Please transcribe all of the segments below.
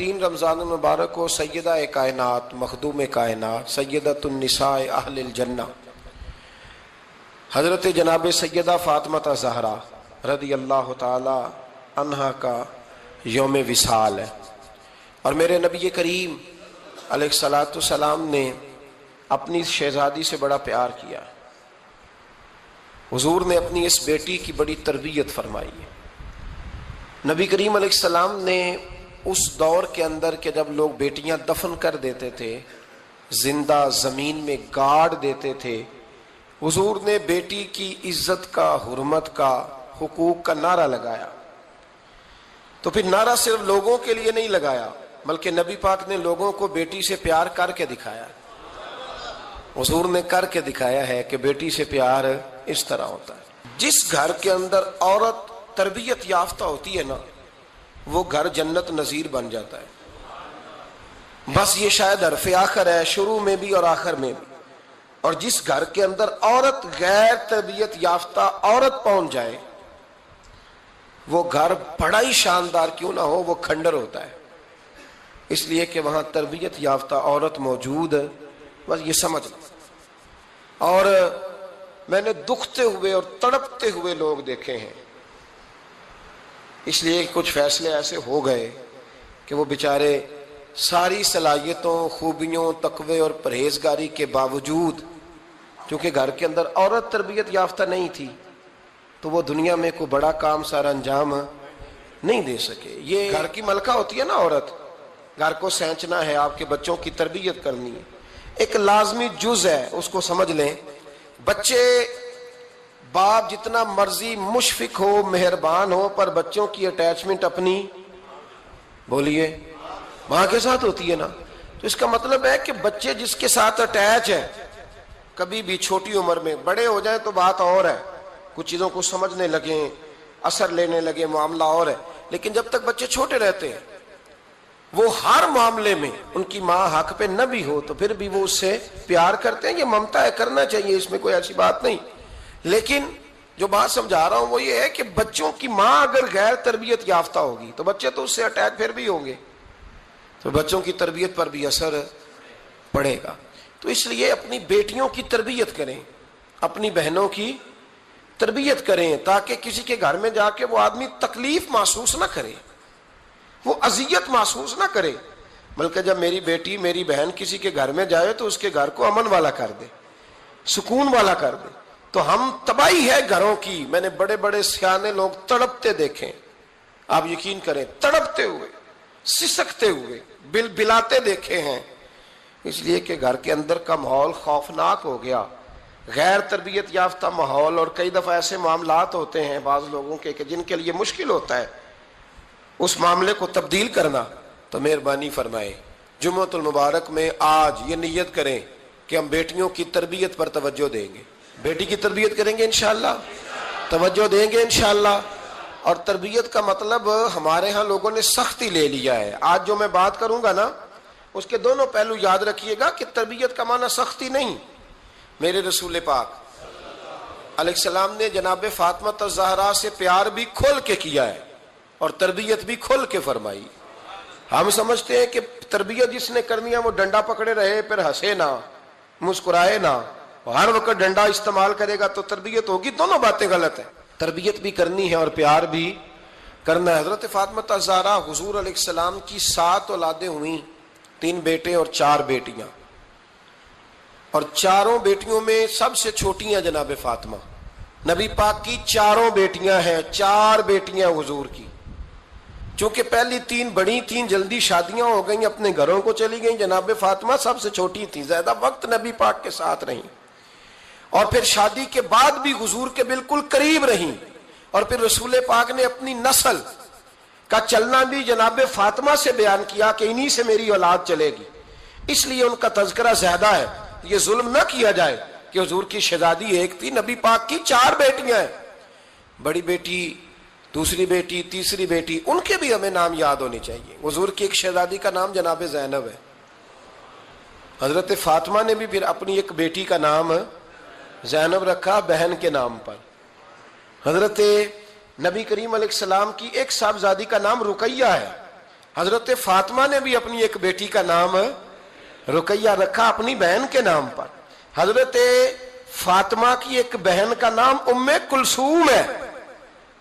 3 رمضان المبارک کو سیدہ کائنات مخدوم کائنات سیدۃ النساء اہل الجنہ حضرت جناب سیدہ فاطمہ زہرا رضی اللہ تعالی عنہا کا یوم وصال ہے، اور میرے نبی کریم علیہ الصلاۃ والسلام نے اپنی شہزادی سے بڑا پیار کیا۔ حضور نے اپنی اس بیٹی کی بڑی تربیت فرمائی ہے۔ نبی کریم علیہ السلام نے اس دور کے اندر کہ جب لوگ بیٹیاں دفن کر دیتے تھے، زندہ زمین میں گاڑ دیتے تھے، حضور نے بیٹی کی عزت کا، حرمت کا، حقوق کا نعرہ لگایا۔ تو پھر نعرہ صرف لوگوں کے لیے نہیں لگایا، بلکہ نبی پاک نے لوگوں کو بیٹی سے پیار کر کے دکھایا۔ حضور نے کر کے دکھایا ہے کہ بیٹی سے پیار اس طرح ہوتا ہے۔ جس گھر کے اندر عورت تربیت یافتہ ہوتی ہے نا، وہ گھر جنت نظیر بن جاتا ہے۔ بس یہ شاید حرف آخر ہے، شروع میں بھی اور آخر میں بھی۔ اور جس گھر کے اندر عورت غیر تربیت یافتہ عورت پہنچ جائے، وہ گھر بڑا ہی شاندار کیوں نہ ہو، وہ کھنڈر ہوتا ہے، اس لیے کہ وہاں تربیت یافتہ عورت موجود ہے۔ بس یہ سمجھ لو۔ اور میں نے دکھتے ہوئے اور تڑپتے ہوئے لوگ دیکھے ہیں، اس لیے کچھ فیصلے ایسے ہو گئے کہ وہ بیچارے ساری صلاحیتوں، خوبیوں، تقوی اور پرہیزگاری کے باوجود، چونکہ گھر کے اندر عورت تربیت یافتہ نہیں تھی، تو وہ دنیا میں کوئی بڑا کام سارا انجام نہیں دے سکے۔ یہ گھر کی ملکہ ہوتی ہے نا عورت، گھر کو سینچنا ہے، آپ کے بچوں کی تربیت کرنی ہے، ایک لازمی جز ہے، اس کو سمجھ لیں۔ بچے باپ جتنا مرضی مشفق ہو، مہربان ہو، پر بچوں کی اٹیچمنٹ اپنی بولیے ماں کے ساتھ ہوتی ہے نا، تو اس کا مطلب ہے کہ بچے جس کے ساتھ اٹیچ ہے، کبھی بھی چھوٹی عمر میں، بڑے ہو جائیں تو بات اور ہے، کچھ چیزوں کو سمجھنے لگیں، اثر لینے لگے، معاملہ اور ہے، لیکن جب تک بچے چھوٹے رہتے ہیں، وہ ہر معاملے میں ان کی ماں حق پہ نہ بھی ہو تو پھر بھی وہ اس سے پیار کرتے ہیں۔ یہ ممتا ہے، کرنا چاہیے، اس میں کوئی ایسی بات نہیں، لیکن جو بات سمجھا رہا ہوں وہ یہ ہے کہ بچوں کی ماں اگر غیر تربیت یافتہ ہوگی تو بچے تو اس سے اٹیچ پھر بھی ہوں گے، تو بچوں کی تربیت پر بھی اثر پڑے گا۔ تو اس لیے اپنی بیٹیوں کی تربیت کریں، اپنی بہنوں کی تربیت کریں، تاکہ کسی کے گھر میں جا کے وہ آدمی تکلیف محسوس نہ کرے، وہ اذیت محسوس نہ کرے، بلکہ جب میری بیٹی، میری بہن کسی کے گھر میں جائے تو اس کے گھر کو امن والا کر دے، سکون والا کر دے۔ تو ہم تباہی ہے گھروں کی، میں نے بڑے بڑے سیانے لوگ تڑپتے دیکھیں، آپ یقین کریں، تڑپتے ہوئے، سسکتے ہوئے، بلاتے دیکھے ہیں، اس لیے کہ گھر کے اندر کا ماحول خوفناک ہو گیا، غیر تربیت یافتہ ماحول۔ اور کئی دفعہ ایسے معاملات ہوتے ہیں بعض لوگوں کے کہ جن کے لیے مشکل ہوتا ہے اس معاملے کو تبدیل کرنا، تو مہربانی فرمائیں جمعۃ المبارک میں آج یہ نیت کریں کہ ہم بیٹیوں کی تربیت پر توجہ دیں گے، بیٹی کی تربیت کریں گے انشاءاللہ، توجہ دیں گے انشاءاللہ۔ اور تربیت کا مطلب ہمارے ہاں لوگوں نے سختی لے لیا ہے۔ آج جو میں بات کروں گا نا، اس کے دونوں پہلو یاد رکھیے گا کہ تربیت کا معنی سختی نہیں۔ میرے رسول پاک علیہ السلام نے جناب فاطمہ زہرا سے پیار بھی کھول کے کیا ہے اور تربیت بھی کھول کے فرمائی۔ ہم سمجھتے ہیں کہ تربیت جس نے کرنی ہے وہ ڈنڈا پکڑے رہے، پھر ہنسے نہ، مسکرائے نہ، ہر وقت ڈنڈا استعمال کرے گا تو تربیت ہوگی۔ دونوں باتیں غلط ہیں، تربیت بھی کرنی ہے اور پیار بھی کرنا ہے۔ حضرت فاطمہ زہرا حضور علیہ السلام کی 7 اولادیں ہوئیں، 3 بیٹے اور 4 بیٹیاں، اور چاروں بیٹیوں میں سب سے چھوٹی ہیں جناب فاطمہ۔ نبی پاک کی 4 بیٹیاں ہیں، 4 بیٹیاں حضور کی، چونکہ پہلی 3 بڑی تھیں، جلدی شادیاں ہو گئیں، اپنے گھروں کو چلی گئیں، جناب فاطمہ سب سے چھوٹی تھیں، زیادہ وقت نبی پاک کے ساتھ رہیں، اور پھر شادی کے بعد بھی حضور کے بالکل قریب رہیں، اور پھر رسول پاک نے اپنی نسل کا چلنا بھی جناب فاطمہ سے بیان کیا کہ انہی سے میری اولاد چلے گی، اس لیے ان کا تذکرہ زیادہ ہے۔ یہ ظلم نہ کیا جائے کہ حضور کی شہزادی ایک تھی، نبی پاک کی 4 بیٹیاں ہیں، بڑی بیٹی، دوسری بیٹی، تیسری بیٹی، ان کے بھی ہمیں نام یاد ہونے چاہیے۔ حضور کی ایک شہزادی کا نام جناب زینب ہے، حضرت فاطمہ نے بھی پھر اپنی ایک بیٹی کا نام زینب رکھا بہن کے نام پر۔ حضرت نبی کریم علیہ السلام کی ایک صاحبزادی کا نام رقیہ ہے، حضرت فاطمہ نے بھی اپنی ایک بیٹی کا نام رقیہ رکھا اپنی بہن کے نام پر. حضرت فاطمہ کی ایک بہن کا نام ام کلثوم ہے.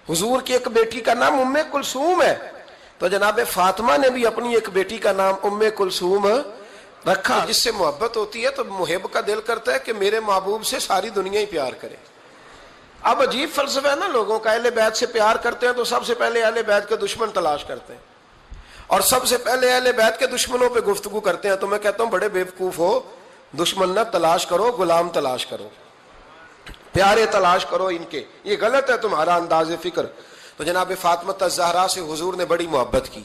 حضور کی ایک بیٹی کا نام ام کلثوم ہے. تو جناب فاطمہ نے بھی اپنی ایک بیٹی کا نام ام کلثوم رکھا. جس سے محبت ہوتی ہے تو محب کا دل کرتا ہے کہ میرے محبوب سے ساری دنیا ہی پیار کرے. اب عجیب فلسفہ ہے نا لوگوں کا, اہل بیت سے پیار کرتے ہیں تو سب سے پہلے اہل بیت کے دشمن تلاش کرتے ہیں, اور سب سے پہلے اہل بیت کے دشمنوں پہ گفتگو کرتے ہیں. تو میں کہتا ہوں بڑے بیوقوف ہو, دشمن نہ تلاش کرو, غلام تلاش کرو, پیارے تلاش کرو ان کے. یہ غلط ہے تمہارا انداز فکر. تو جناب فاطمہ الزہرا سے حضور نے بڑی محبت کی.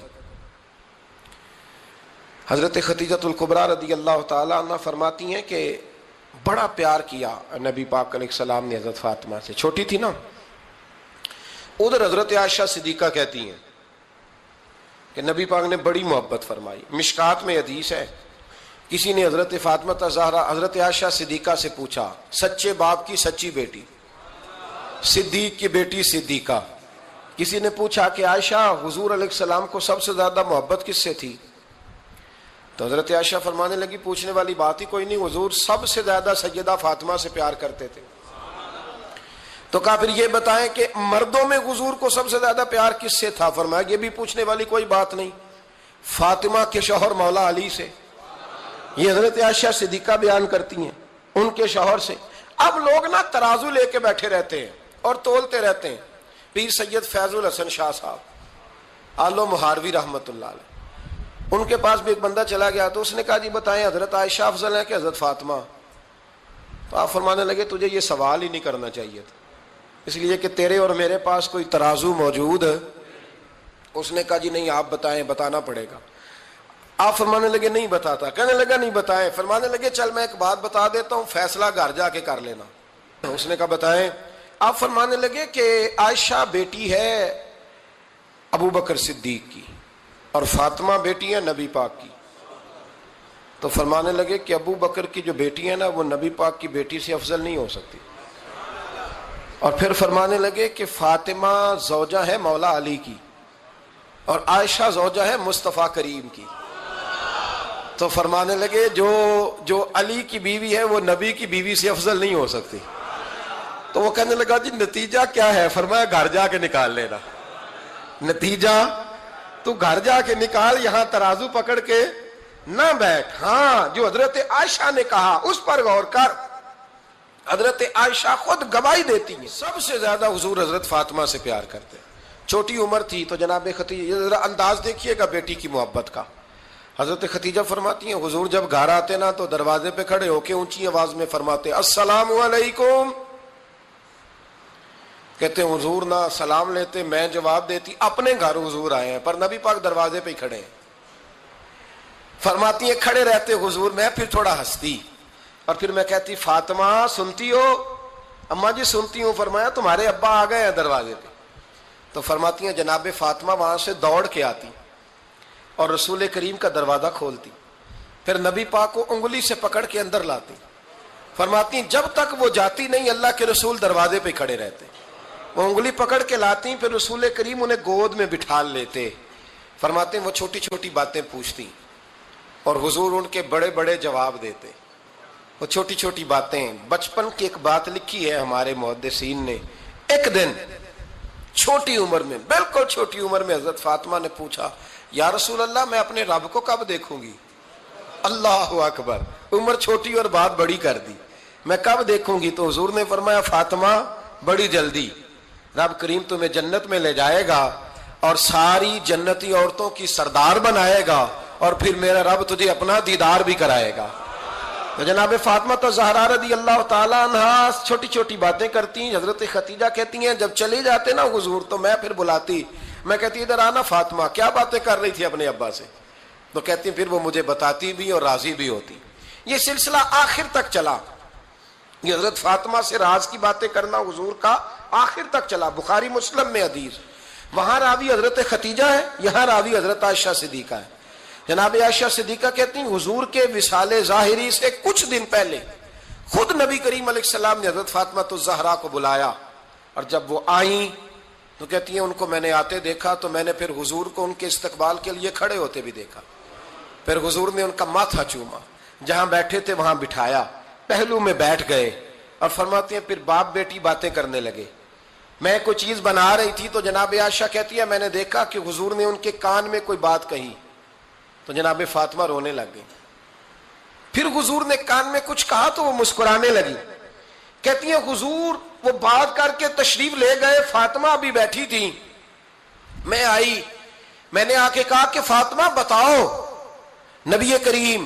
حضرت خدیجہ الکبریٰ رضی اللہ تعالی عنہ فرماتی ہیں کہ بڑا پیار کیا نبی پاک علیہ السلام نے حضرت فاطمہ سے. چھوٹی تھی نا. ادھر حضرت عائشہ صدیقہ کہتی ہیں کہ نبی پاک نے بڑی محبت فرمائی. مشکات میں حدیث ہے, کسی نے حضرت فاطمہ الزہرا حضرت عائشہ صدیقہ سے پوچھا, سچے باپ کی سچی بیٹی, صدیق کی بیٹی صدیقہ. کسی نے پوچھا کہ عائشہ حضور علیہ السلام کو سب سے زیادہ محبت کس سے تھی؟ تو حضرت عائشہ فرمانے لگی پوچھنے والی بات ہی کوئی نہیں, حضور سب سے زیادہ سیدہ فاطمہ سے پیار کرتے تھے. تو کہا پھر یہ بتائیں کہ مردوں میں حضور کو سب سے زیادہ پیار کس سے تھا؟ فرمایا یہ بھی پوچھنے والی کوئی بات نہیں, فاطمہ کے شوہر مولا علی سے. یہ حضرت عائشہ صدیقہ بیان کرتی ہیں ان کے شوہر سے. اب لوگ نا ترازو لے کے بیٹھے رہتے ہیں اور تولتے رہتے ہیں. پیر سید فیض الحسن شاہ صاحب آلو مہاروی رحمت اللہ علیہ, ان کے پاس بھی ایک بندہ چلا گیا تو اس نے کہا جی بتائیں حضرت عائشہ افضل ہے کہ حضرت فاطمہ؟ تو آپ فرمانے لگے تجھے یہ سوال ہی نہیں کرنا چاہیے تھا, اس لیے کہ تیرے اور میرے پاس کوئی ترازو موجود ہے. اس نے کہا جی نہیں آپ بتائیں, بتانا پڑے گا. آپ فرمانے لگے نہیں بتاتا. کہنے لگا نہیں بتائیں. فرمانے لگے چل میں ایک بات بتا دیتا ہوں, فیصلہ گھر جا کے کر لینا. اس نے کہا بتائیں. آپ فرمانے لگے کہ عائشہ بیٹی ہے ابو بکر صدیق کی اور فاطمہ بیٹی ہے نبی پاک کی. تو فرمانے لگے کہ ابو بکر کی جو بیٹی ہے نا وہ نبی پاک کی بیٹی سے افضل نہیں ہو سکتی. اور پھر فرمانے لگے کہ فاطمہ زوجہ ہے مولا علی کی اور عائشہ زوجہ ہے مصطفیٰ کریم کی. تو فرمانے لگے جو علی کی بیوی ہے وہ نبی کی بیوی سے افضل نہیں ہو سکتی. تو وہ کہنے لگا جی نتیجہ کیا ہے؟ فرمایا گھر جا کے نکال لینا. نتیجہ تو گھر جا کے نکال, یہاں ترازو پکڑ کے نہ بیٹھ. ہاں جو حضرت عائشہ نے کہا اس پر غور کر. حضرت عائشہ خود گواہی دیتی ہیں سب سے زیادہ حضور حضرت فاطمہ سے پیار کرتے. چھوٹی عمر تھی تو جناب خدیجہ, ذرا انداز دیکھیے گا بیٹی کی محبت کا. حضرت خدیجہ فرماتی ہیں حضور جب گھر آتے نا تو دروازے پہ کھڑے ہو کے اونچی آواز میں فرماتے السلام علیکم. کہتے ہیں حضور نہ سلام لیتے, میں جواب دیتی. اپنے گھر حضور آئے ہیں پر نبی پاک دروازے پہ ہی کھڑے ہیں. فرماتی ہیں کھڑے رہتے حضور, میں پھر تھوڑا ہنستی اور پھر میں کہتی فاطمہ سنتی ہو؟ اماں جی سنتی ہوں. فرمایا تمہارے ابا آ گئے ہیں دروازے پہ. تو فرماتی ہیں جناب فاطمہ وہاں سے دوڑ کے آتی اور رسول کریم کا دروازہ کھولتی, پھر نبی پاک کو انگلی سے پکڑ کے اندر لاتی. فرماتی ہیں جب تک وہ جاتی نہیں اللہ کے رسول دروازے پہ کھڑے رہتے. وہ انگلی پکڑ کے لاتی, پھر رسول کریم انہیں گود میں بٹھا لیتے. فرماتے ہیں وہ چھوٹی چھوٹی باتیں پوچھتی اور حضور ان کے بڑے بڑے جواب دیتے. وہ چھوٹی چھوٹی باتیں. بچپن کی ایک بات لکھی ہے ہمارے محدثین نے. ایک دن چھوٹی عمر میں, بالکل چھوٹی عمر میں حضرت فاطمہ نے پوچھا یا رسول اللہ میں اپنے رب کو کب دیکھوں گی؟ اللہ اکبر, عمر چھوٹی اور بات بڑی کر دی. میں کب دیکھوں گی؟ تو حضور نے فرمایا فاطمہ بڑی جلدی. رب کریم تمہیں جنت میں لے جائے گا اور ساری جنتی عورتوں کی سردار بنائے گا اور پھر میرا رب تجھے اپنا دیدار بھی کرائے گا. تو جناب فاطمہ الزہرا رضی اللہ تعالیٰ عنہا چھوٹی چھوٹی باتیں کرتی. حضرت خدیجہ کہتی ہیں جب چلے جاتے نا حضور تو میں پھر بلاتی, میں کہتی ادھر آنا فاطمہ, کیا باتیں کر رہی تھی اپنے ابا سے؟ تو کہتی پھر وہ مجھے بتاتی بھی اور راضی بھی ہوتی. یہ سلسلہ آخر تک چلا. یہ حضرت فاطمہ سے راز کی باتیں کرنا حضور کا آخر تک چلا. بخاری مسلم میں حدیث, وہاں راوی حضرت خدیجہ ہے, یہاں راوی حضرت عائشہ صدیقہ ہے. جناب عائشہ صدیقہ کہتی ہیں حضور کے وصال ظاہری سے کچھ دن پہلے خود نبی کریم علیہ السلام نے حضرت فاطمہ الزہرا کو بلایا, اور جب وہ آئیں تو کہتی ہیں ان کو میں نے آتے دیکھا تو میں نے پھر حضور کو ان کے استقبال کے لیے کھڑے ہوتے بھی دیکھا. پھر حضور نے ان کا ماتھا چوما, جہاں بیٹھے تھے وہاں بٹھایا, پہلو میں بیٹھ گئے, اور فرماتے ہیں پھر باپ بیٹی باتیں کرنے لگے. میں کوئی چیز بنا رہی تھی تو جناب عائشہ کہتی ہے میں نے دیکھا کہ حضور نے ان کے کان میں کوئی بات کہی تو جناب فاطمہ رونے لگ گئی. پھر حضور نے کان میں کچھ کہا تو وہ مسکرانے لگی. کہتی ہیں حضور وہ بات کر کے تشریف لے گئے, فاطمہ ابھی بیٹھی تھی, میں آئی, میں نے آ کے کہا کہ فاطمہ بتاؤ نبی کریم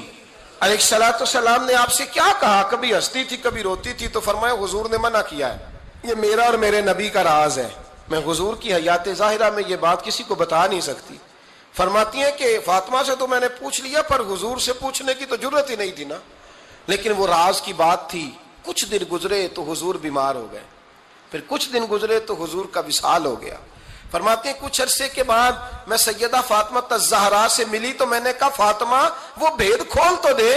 علیہ الصلوۃ والسلام نے آپ سے کیا کہا, کبھی ہنستی تھی کبھی روتی تھی. تو فرمایا حضور نے منع کیا ہے, یہ میرا اور میرے نبی کا راز ہے, میں حضور کی حیات ظاہرہ میں یہ بات کسی کو بتا نہیں سکتی. فرماتی ہیں کہ فاطمہ سے تو میں نے پوچھ لیا پر حضور سے پوچھنے کی تو ضرورت ہی نہیں تھی نا, لیکن وہ راز کی بات تھی. کچھ دن گزرے تو حضور بیمار ہو گئے, پھر کچھ دن گزرے تو حضور کا وصال ہو گیا. فرماتے ہیں کچھ عرصے کے بعد میں سیدہ فاطمہ الزہرا سے ملی تو میں نے کہا فاطمہ وہ بھید کھول تو دے,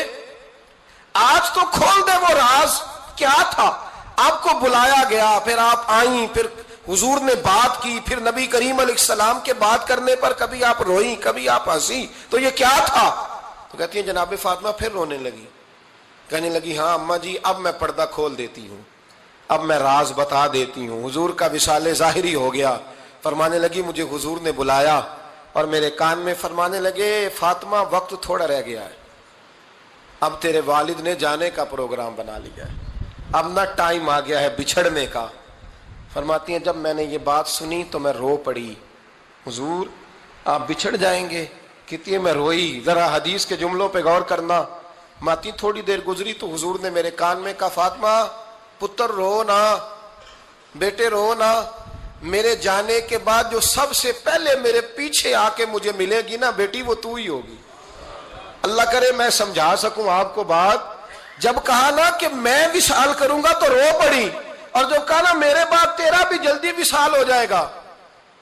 آج تو کھول دے وہ راز کیا تھا. آپ کو بلایا گیا, پھر آپ آئیں, پھر حضور نے بات کی, پھر نبی کریم علیہ السلام کے بات کرنے پر کبھی آپ روئیں کبھی آپ ہنسی, تو یہ کیا تھا. تو کہتی ہیں جناب فاطمہ پھر رونے لگی, کہنے لگی ہاں اماں جی اب میں پردہ کھول دیتی ہوں, اب میں راز بتا دیتی ہوں. حضور کا وصال ظاہری ہو گیا. فرمانے لگی مجھے حضور نے بلایا اور میرے کان میں فرمانے لگے فاطمہ وقت تھوڑا رہ گیا ہے, اب تیرے والد نے جانے کا پروگرام بنا لیا ہے, اب نہ ٹائم آ گیا ہے بچھڑنے کا. فرماتی ہیں جب میں نے یہ بات سنی تو میں رو پڑی, حضور آپ بچھڑ جائیں گے. کہتی ہے میں روئی. ذرا حدیث کے جملوں پہ غور کرنا. ماتی تھوڑی دیر گزری تو حضور نے میرے کان میں کہا فاطمہ پتر رو نہ, بیٹے رو نہ, میرے جانے کے بعد جو سب سے پہلے میرے پیچھے آ کے مجھے ملے گی نا بیٹی وہ تو ہی ہوگی. اللہ کرے میں سمجھا سکوں آپ کو بات. جب کہا نا کہ میں وصال کروں گا تو رو پڑی, اور جب کہا نا میرے بعد تیرا بھی جلدی وصال ہو جائے گا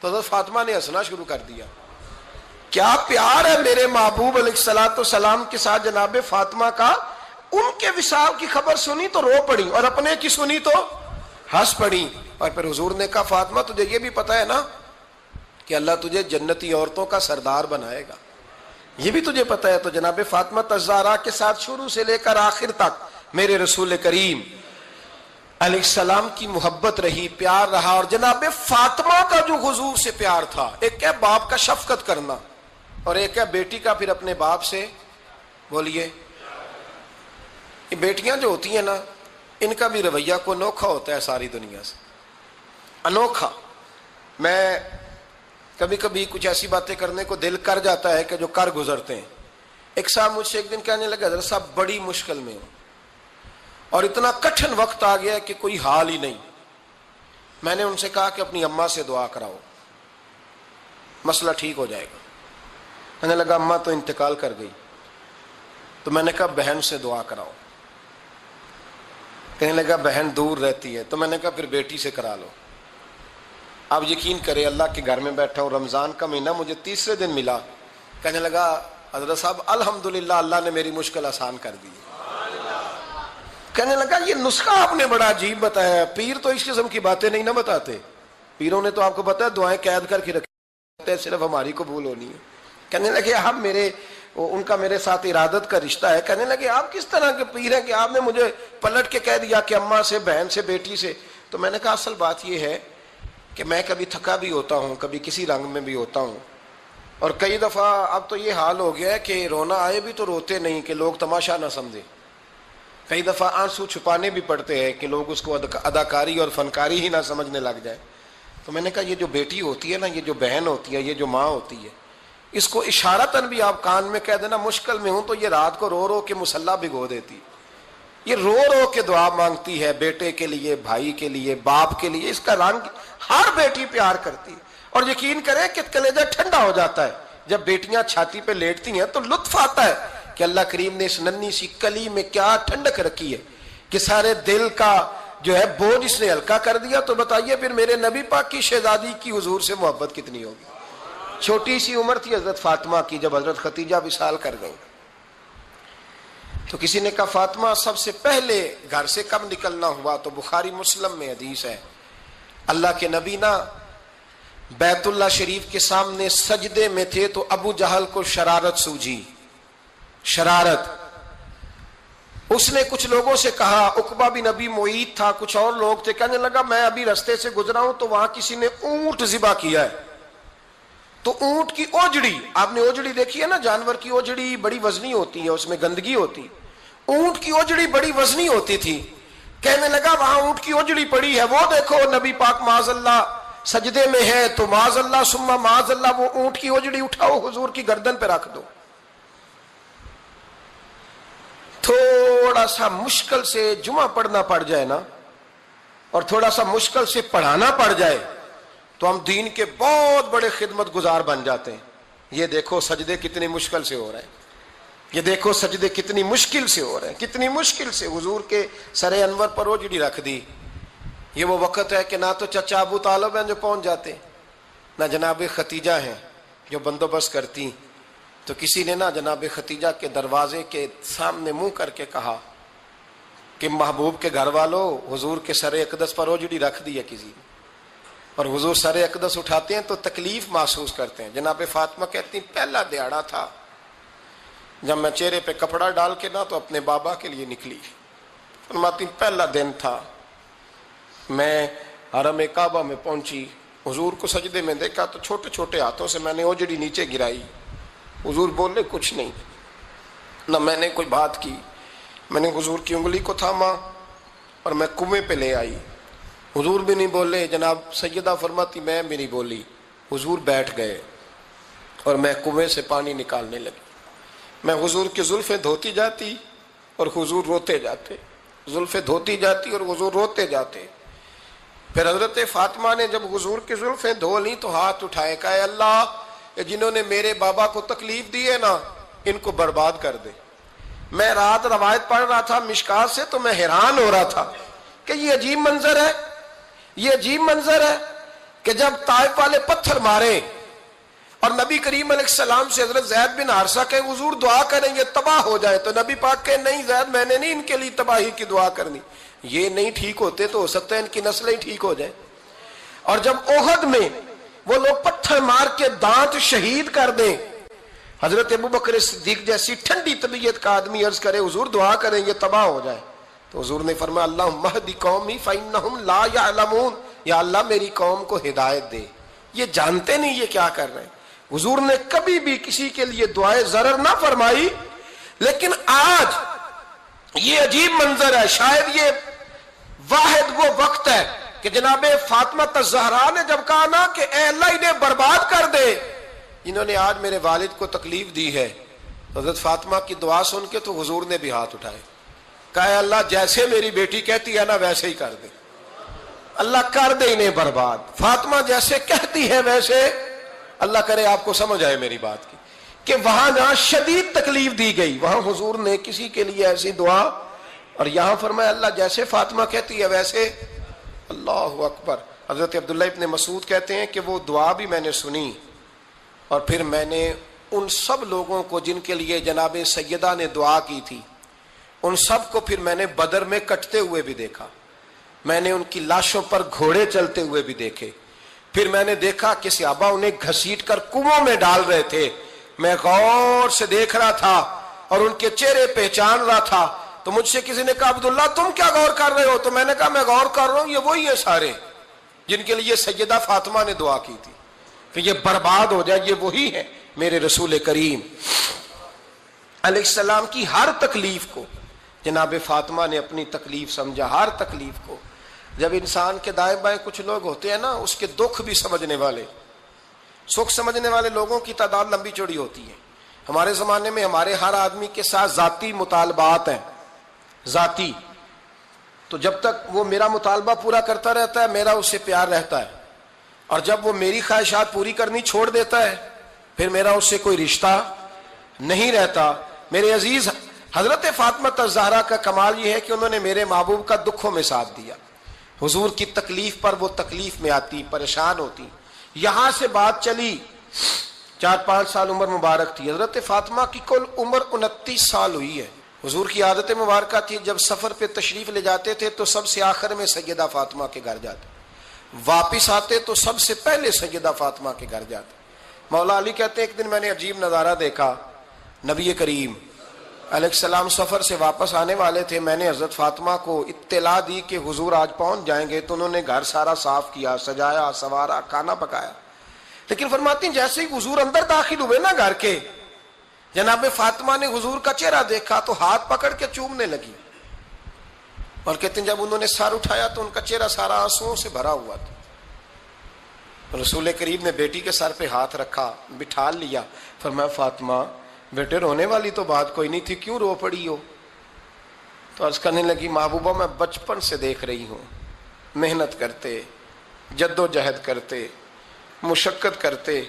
تو حضرت فاطمہ نے ہنسنا شروع کر دیا. کیا پیار ہے میرے محبوب علیہ الصلوۃ والسلام کے ساتھ جناب فاطمہ کا. ان کے وصال کی خبر سنی تو رو پڑی, اور اپنے کی سنی تو ہنس پڑی. اور پھر حضور نے کہا فاطمہ تجھے یہ بھی پتا ہے نا کہ اللہ تجھے جنتی عورتوں کا سردار بنائے گا, یہ بھی تجھے پتا ہے. تو جناب فاطمہ الزہرا کے ساتھ شروع سے لے کر آخر تک میرے رسول کریم علیہ السلام کی محبت رہی, پیار رہا. اور جناب فاطمہ کا جو حضور سے پیار تھا, ایک ہے باپ کا شفقت کرنا اور ایک ہے بیٹی کا پھر اپنے باپ سے, بولیے, یہ بیٹیاں جو ہوتی ہیں نا ان کا بھی رویہ کو انوکھا ہوتا ہے ساری دنیا سے, انوکھا. میں کبھی کبھی کچھ ایسی باتیں کرنے کو دل کر جاتا ہے کہ جو کر گزرتے ہیں. ایک صاحب مجھ سے ایک دن کہنے لگا حضرت صاحب بڑی مشکل میں ہوں اور اتنا کٹھن وقت آ گیا کہ کوئی حال ہی نہیں. میں نے ان سے کہا کہ اپنی اماں سے دعا کراؤ, مسئلہ ٹھیک ہو جائے گا. کہنے لگا اماں تو انتقال کر گئی. تو میں نے کہا بہن سے دعا کراؤ. کہنے لگا بہن دور رہتی ہے. تو میں نے کہا پھر بیٹی سے کرا لو. آپ یقین کرے اللہ کے گھر میں بیٹھا ہوں, رمضان کا مہینہ مجھے تیسرے دن ملا. کہنے لگا حضرت صاحب الحمدللہ اللہ نے میری مشکل آسان کر دی. کہنے لگا یہ نسخہ آپ نے بڑا عجیب بتایا, پیر تو اس قسم کی باتیں نہیں نہ بتاتے. پیروں نے تو آپ کو پتا ہے دعائیں قید کر کے رکھتے ہیں, صرف ہماری قبول ہونی ہے. کہنے لگے آپ میرے ان کا میرے ساتھ ارادت کا رشتہ ہے. کہنے لگے آپ کس طرح کے پیر ہیں کہ آپ نے مجھے پلٹ کے کہہ دیا کہ اماں سے, بہن سے, بیٹی سے. تو میں نے کہا اصل بات یہ ہے کہ میں کبھی تھکا بھی ہوتا ہوں, کبھی کسی رنگ میں بھی ہوتا ہوں, اور کئی دفعہ اب تو یہ حال ہو گیا ہے کہ رونا آئے بھی تو روتے نہیں کہ لوگ تماشا نہ سمجھے. کئی دفعہ آنسو چھپانے بھی پڑتے ہیں کہ لوگ اس کو اداکاری اور فنکاری ہی نہ سمجھنے لگ جائے. تو میں نے کہا یہ جو بیٹی ہوتی ہے نا, یہ جو بہن ہوتی ہے, یہ جو ماں ہوتی ہے, اس کو اشارتاً بھی آپ کان میں کہہ دینا مشکل میں ہوں تو یہ رات کو رو رو کے مصلی بھگو دیتی. یہ رو رو کے دعا مانگتی ہے بیٹے کے لیے, بھائی کے لیے, باپ کے لیے. اس کا رنگ ہر بیٹی پیار کرتی ہے. اور یقین کریں کہ کلیجہ ٹھنڈا ہو جاتا ہے جب بیٹیاں چھاتی پہ لیٹتی ہیں تو لطف آتا ہے کہ اللہ کریم نے اس ننھی سی کلی میں کیا ٹھنڈک رکھی ہے کہ سارے دل کا جو ہے بوجھ اس نے ہلکا کر دیا. تو بتائیے پھر میرے نبی پاک کی شہزادی کی حضور سے محبت کتنی ہوگی. چھوٹی سی عمر تھی حضرت فاطمہ کی جب حضرت خدیجہ وصال کر گئی. تو کسی نے کہا فاطمہ سب سے پہلے گھر سے کب نکلنا ہوا؟ تو بخاری مسلم میں حدیث ہے اللہ کے نبی نا بیت اللہ شریف کے سامنے سجدے میں تھے تو ابو جہل کو شرارت سوجھی، شرارت۔ اس نے کچھ لوگوں سے کہا، عقبہ بن ابی معیط تھا، کچھ اور لوگ تھے، کہنے لگا میں ابھی رستے سے گزرا ہوں تو وہاں کسی نے اونٹ ذبح کیا ہے، تو اونٹ کی اوجڑی، آپ نے اوجڑی دیکھی ہے نا، جانور کی اوجڑی بڑی وزنی ہوتی ہے، اس میں گندگی ہوتی، اونٹ کی اوجڑی بڑی وزنی ہوتی تھی۔ کہنے لگا وہاں اونٹ کی اوجڑی پڑی ہے، وہ دیکھو نبی پاک معاذ اللہ سجدے میں ہے، تو معاذ اللہ ثم معاذ اللہ وہ اونٹ کی اوجڑی اٹھاؤ حضور کی گردن پہ رکھ دو۔ تھوڑا سا مشکل سے جمعہ پڑھنا پڑ جائے نا، اور تھوڑا سا مشکل سے پڑھانا پڑ جائے تو ہم دین کے بہت بڑے خدمت گزار بن جاتے ہیں۔ یہ دیکھو سجدے کتنی مشکل سے ہو رہے ہیں، یہ دیکھو سجدے کتنی مشکل سے ہو رہے ہیں، کتنی مشکل سے حضور کے سر انور پر اوجڑی رکھ دی۔ یہ وہ وقت ہے کہ نہ تو چچا ابو طالب ہیں جو پہنچ جاتے، نہ جناب ختیجہ ہیں جو بندوبست کرتی، تو کسی نے نا جناب ختیجہ کے دروازے کے سامنے منہ کر کے کہا کہ محبوب کے گھر والوں حضور کے سر اقدس پر اوجڑی رکھ دی ہے کسی نے، اور حضور سر اقدس اٹھاتے ہیں تو تکلیف محسوس کرتے ہیں۔ جناب فاطمہ کہتی ہیں پہلا دیہڑا تھا جب میں چہرے پہ کپڑا ڈال کے نا تو اپنے بابا کے لیے نکلی، فرماتی پہلا دن تھا، میں حرم کعبہ میں پہنچی، حضور کو سجدے میں دیکھا تو چھوٹے چھوٹے ہاتھوں سے میں نے اوجڑی نیچے گرائی، حضور بولے کچھ نہیں، نہ میں نے کوئی بات کی، میں نے حضور کی انگلی کو تھاما اور میں کنویں پہ لے آئی، حضور بھی نہیں بولے، جناب سیدہ فرماتی میں بھی نہیں بولی، حضور بیٹھ گئے اور میں کنویں سے پانی نکالنے لگی، میں حضور کی زلفیں دھوتی جاتی اور حضور روتے جاتے، زلفیں دھوتی جاتی اور حضور روتے جاتے۔ پھر حضرت فاطمہ نے جب حضور کی زلفیں دھو لی تو ہاتھ اٹھائے، کہا اے اللہ جنہوں نے میرے بابا کو تکلیف دی ہے نا ان کو برباد کر دے۔ میں رات روایت پڑھ رہا تھا مشکات سے تو میں حیران ہو رہا تھا کہ یہ عجیب منظر ہے، یہ عجیب منظر ہے کہ جب طائف والے پتھر مارے اور نبی کریم علیہ السلام سے حضرت زید بن حارثہ کہ حضور دعا کریں یہ تباہ ہو جائے، تو نبی پاک کہ نہیں زید میں نے نہیں ان کے لیے تباہی کی دعا کرنی، یہ نہیں ٹھیک ہوتے تو ہو سکتا ہے ان کی نسلیں ٹھیک ہو جائیں۔ اور جب احد میں وہ لوگ پتھر مار کے دانت شہید کر دیں، حضرت ابوبکر صدیق جیسی ٹھنڈی طبیعت کا آدمی عرض کرے حضور دعا کریں یہ تباہ ہو جائے، تو حضور نے فرمایا اللہم اہد قومی فإنہم لا یعلمون، یا اللہ میری قوم کو ہدایت دے، یہ جانتے نہیں یہ کیا کر رہے ہیں۔ حضور نے کبھی بھی کسی کے لیے دعائے ضرر نہ فرمائی، لیکن آج یہ عجیب منظر ہے، شاید یہ واحد وہ وقت ہے کہ جناب فاطمہ الزہرا نے جب کہا نا کہ اے اللہ انہیں برباد کر دے انہوں نے آج میرے والد کو تکلیف دی ہے، حضرت فاطمہ کی دعا سن کے تو حضور نے بھی ہاتھ اٹھائے، کہا اے اللہ جیسے میری بیٹی کہتی ہے نا ویسے ہی کر دے، اللہ کر دے انہیں برباد، فاطمہ جیسے کہتی ہے ویسے، اللہ کرے آپ کو سمجھ آئے میری بات کی کہ وہاں جہاں شدید تکلیف دی گئی وہاں حضور نے کسی کے لیے ایسی دعا، اور یہاں فرمایا اللہ جیسے فاطمہ کہتی ہے ویسے، اللہ اکبر۔ حضرت عبداللہ ابن مسعود کہتے ہیں کہ وہ دعا بھی میں نے سنی، اور پھر میں نے ان سب لوگوں کو جن کے لیے جناب سیدہ نے دعا کی تھی ان سب کو پھر میں نے بدر میں کٹتے ہوئے بھی دیکھا، میں نے ان کی لاشوں پر گھوڑے چلتے ہوئے بھی دیکھے، پھر میں نے دیکھا کہ صحابہ انہیں گھسیٹ کر کنووں میں ڈال رہے تھے، میں غور سے دیکھ رہا تھا اور ان کے چہرے پہچان رہا تھا، تو مجھ سے کسی نے کہا عبداللہ تم کیا غور کر رہے ہو؟ تو میں نے کہا میں غور کر رہا ہوں یہ وہی ہیں سارے جن کے لیے سیدہ فاطمہ نے دعا کی تھی کہ یہ برباد ہو جائے، یہ وہی ہے میرے رسول کریم علیہ السلام کی ہر تکلیف کو جناب فاطمہ نے اپنی تکلیف سمجھا، ہر تکلیف کو۔ جب انسان کے دائیں بائیں کچھ لوگ ہوتے ہیں نا اس کے دکھ بھی سمجھنے والے، سکھ سمجھنے والے لوگوں کی تعداد لمبی چوڑی ہوتی ہے۔ ہمارے زمانے میں ہمارے ہر آدمی کے ساتھ ذاتی مطالبات ہیں، ذاتی، تو جب تک وہ میرا مطالبہ پورا کرتا رہتا ہے میرا اس سے پیار رہتا ہے، اور جب وہ میری خواہشات پوری کرنی چھوڑ دیتا ہے پھر میرا اس سے کوئی رشتہ نہیں رہتا۔ میرے عزیز حضرت فاطمہ الزہرا کا کمال یہ ہے کہ انہوں نے میرے محبوب کا دکھوں میں ساتھ دیا، حضور کی تکلیف پر وہ تکلیف میں آتی، پریشان ہوتی۔ یہاں سے بات چلی 4-5 سال عمر مبارک تھی، حضرت فاطمہ کی کل عمر 29 سال ہوئی ہے۔ حضور کی عادت مبارکہ تھی جب سفر پہ تشریف لے جاتے تھے تو سب سے آخر میں سیدہ فاطمہ کے گھر جاتے، واپس آتے تو سب سے پہلے سیدہ فاطمہ کے گھر جاتے. مولا علی کہتے ہیں ایک دن میں نے عجیب نظارہ دیکھا. نبی کریم علیہ السلام سفر سے واپس آنے والے تھے. میں نے حضرت فاطمہ کو اطلاع دی کہ حضور آج پہنچ جائیں گے, تو انہوں نے گھر سارا صاف کیا, سجایا, سنوارا, کھانا پکایا. لیکن فرماتی ہیں جیسے ہی حضور اندر داخل ہوئے نا گھر کے, جناب فاطمہ نے حضور کا چہرہ دیکھا تو ہاتھ پکڑ کے چومنے لگی. اور کہتے ہیں جب انہوں نے سر اٹھایا تو ان کا چہرہ سارا آنسوؤں سے بھرا ہوا تھا. رسول کریم نے بیٹی کے سر پہ ہاتھ رکھا, بٹھا لیا. فرمایا فاطمہ بیٹے رونے والی تو بات کوئی نہیں تھی, کیوں رو پڑی ہو؟ تو عرض کرنے لگی محبوبہ میں بچپن سے دیکھ رہی ہوں, محنت کرتے, جد و جہد کرتے, مشقت کرتے.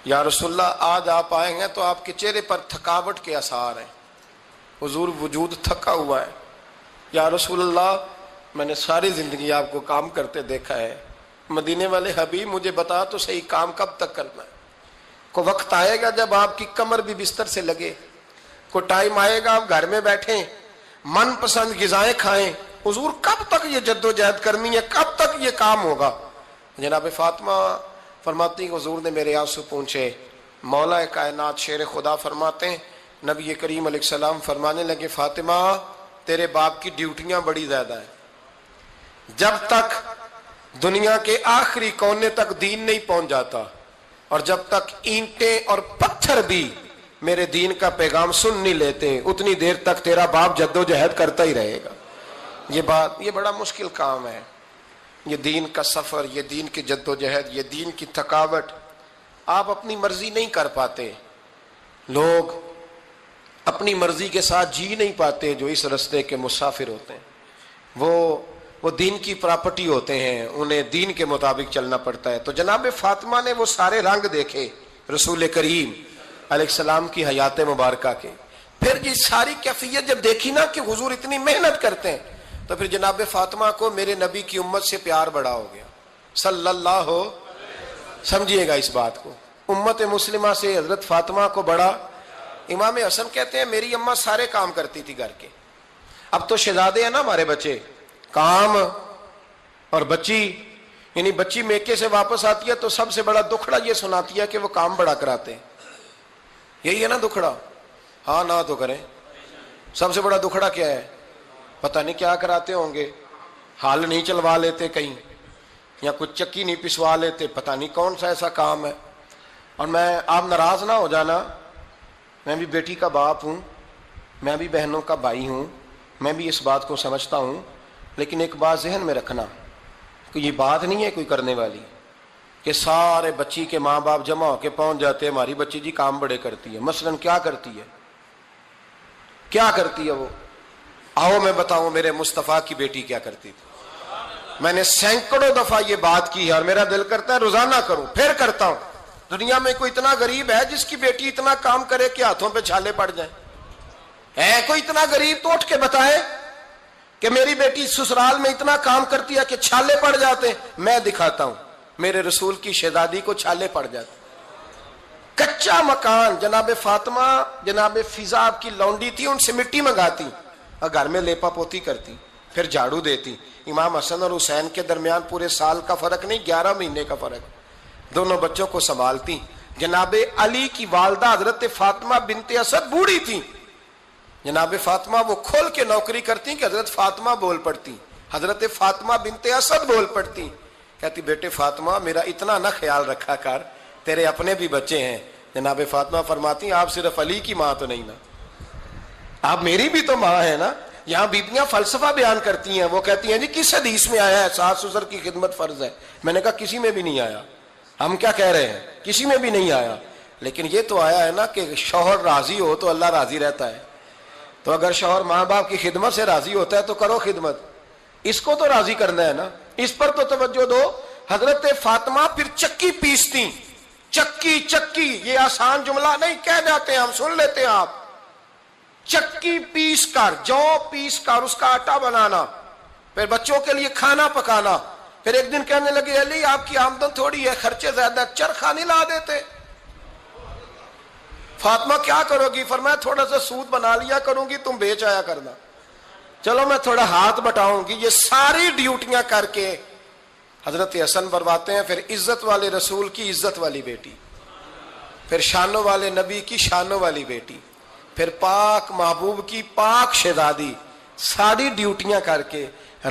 یا رسول اللہ آج آپ آئے ہیں تو آپ کے چہرے پر تھکاوٹ کے آثار ہیں, حضور وجود تھکا ہوا ہے. یا رسول اللہ میں نے ساری زندگی آپ کو کام کرتے دیکھا ہے, مدینے والے حبیب مجھے بتا تو صحیح کام کب تک کرنا ہے؟ کو وقت آئے گا جب آپ کی کمر بھی بستر سے لگے, کو ٹائم آئے گا آپ گھر میں بیٹھیں, من پسند غذائیں کھائیں. حضور کب تک یہ جد و جہد کرنی ہے, کب تک یہ کام ہوگا؟ جناب فاطمہ فرماتی ہیں حضور نے میرے آنسو پوچھے. مولا کائنات شیر خدا فرماتے ہیں نبی کریم علیہ السلام فرمانے لگے فاطمہ تیرے باپ کی ڈیوٹیاں بڑی زیادہ ہیں. جب تک دنیا کے آخری کونے تک دین نہیں پہنچ جاتا, اور جب تک اینٹیں اور پتھر بھی میرے دین کا پیغام سن نہیں لیتے, اتنی دیر تک تیرا باپ جد و جہد کرتا ہی رہے گا. یہ بڑا مشکل کام ہے, یہ دین کا سفر, یہ دین کی جد و جہد, یہ دین کی تھکاوٹ. آپ اپنی مرضی نہیں کر پاتے, لوگ اپنی مرضی کے ساتھ جی نہیں پاتے جو اس رستے کے مسافر ہوتے ہیں. وہ دین کی پراپرٹی ہوتے ہیں, انہیں دین کے مطابق چلنا پڑتا ہے. تو جناب فاطمہ نے وہ سارے رنگ دیکھے رسول کریم علیہ السلام کی حیات مبارکہ کے. پھر یہ ساری کیفیت جب دیکھی نا کہ حضور اتنی محنت کرتے ہیں, تو پھر جناب فاطمہ کو میرے نبی کی امت سے پیار بڑا ہو گیا صلی اللہ ہو. سمجھیے گا اس بات کو, امت مسلمہ سے حضرت فاطمہ کو بڑا. امام حسن کہتے ہیں میری اماں سارے کام کرتی تھی گھر کے. اب تو شہزادے ہیں نا ہمارے بچے, کام اور بچی, یعنی بچی میکے سے واپس آتی ہے تو سب سے بڑا دکھڑا یہ سناتی ہے کہ وہ کام بڑا کراتے ہیں. یہی ہے نا دکھڑا؟ ہاں نہ تو کریں. سب سے بڑا دکھڑا کیا ہے؟ پتہ نہیں کیا کراتے ہوں گے, ہال نہیں چلوا لیتے کہیں, یا کچھ چکی نہیں پسوا لیتے, پتہ نہیں کون سا ایسا کام ہے. اور آپ ناراض نہ ہو جانا, میں بھی بیٹی کا باپ ہوں, میں بھی بہنوں کا بھائی ہوں, میں بھی اس بات کو سمجھتا ہوں. لیکن ایک بات ذہن میں رکھنا کہ یہ بات نہیں ہے کوئی کرنے والی کہ سارے بچی کے ماں باپ جمع ہو کے پہنچ جاتے ہیں ہماری بچی جی کام بڑے کرتی ہے. مثلاً کیا کرتی ہے, کیا کرتی ہے وہ؟ آؤ میں بتاؤں میرے مصطفیٰ کی بیٹی کیا کرتی تھی. میں نے سینکڑوں دفعہ یہ بات کی ہے اور میرا دل کرتا ہے روزانہ کروں, پھر کرتا ہوں. دنیا میں کوئی اتنا غریب ہے جس کی بیٹی اتنا کام کرے کہ ہاتھوں پہ چھالے پڑ جائیں؟ ہے کوئی اتنا غریب تو اٹھ کے بتائے کہ میری بیٹی سسرال میں اتنا کام کرتی ہے کہ چھالے پڑ جاتے ہیں. میں دکھاتا ہوں, میرے رسول کی شہزادی کو چھالے پڑ جاتے. کچا مکان, جناب فاطمہ جناب فضا آپ کی لونڈی تھی, ان سے مٹی منگاتی اور گھر میں لیپا پوتی کرتی, پھر جھاڑو دیتی. امام حسن اور حسین کے درمیان پورے سال کا فرق نہیں, 11 مہینے کا فرق. دونوں بچوں کو سنبھالتی. جناب علی کی والدہ حضرت فاطمہ بنت اسد بوڑھی تھی. جناب فاطمہ وہ کھول کے نوکری کرتی کہ حضرت فاطمہ بول پڑتی, حضرت فاطمہ بنت اسد بول پڑتی. کہتی بیٹے فاطمہ میرا اتنا نہ خیال رکھا کر, تیرے اپنے بھی بچے ہیں. جناب فاطمہ فرماتی آپ صرف علی کی ماں تو نہیں نا, آپ میری بھی تو ماں ہے نا. یہاں بیبیاں فلسفہ بیان کرتی ہیں, وہ کہتی ہیں جی کس حدیث میں آیا ہے ساس سسر کی خدمت فرض ہے؟ میں نے کہا کسی میں بھی نہیں آیا. ہم کیا کہہ رہے ہیں, کسی میں بھی نہیں آیا. لیکن یہ تو آیا ہے نا کہ شوہر راضی ہو تو اللہ راضی رہتا ہے. تو اگر شوہر ماں باپ کی خدمت سے راضی ہوتا ہے تو کرو خدمت, اس کو تو راضی کرنا ہے نا, اس پر تو توجہ دو. حضرت فاطمہ پھر چکی پیستی. چکی یہ آسان جملہ نہیں, کہہ جاتے ہیں ہم, سن لیتے ہیں آپ. چکی پیس کر, جو پیس کر اس کا آٹا بنانا, پھر بچوں کے لیے کھانا پکانا. پھر ایک دن کہنے لگے علی آپ کی آمدن تھوڑی ہے, خرچے زیادہ, چرخا نہیں لا دیتے. فاطمہ کیا کرو گی؟ فرمایا تھوڑا سا سود بنا لیا کروں گی, تم بیچ آیا کرنا. چلو میں تھوڑا ہاتھ بٹاؤں گی. یہ ساری ڈیوٹیاں کر کے حضرت حسن فرماتے ہیں پھر عزت والے رسول کی عزت والی بیٹی، پھر شانوں والے نبی کی شانوں والی بیٹی، پھر پاک محبوب کی پاک شہزادی، ساری ڈیوٹیاں کر کے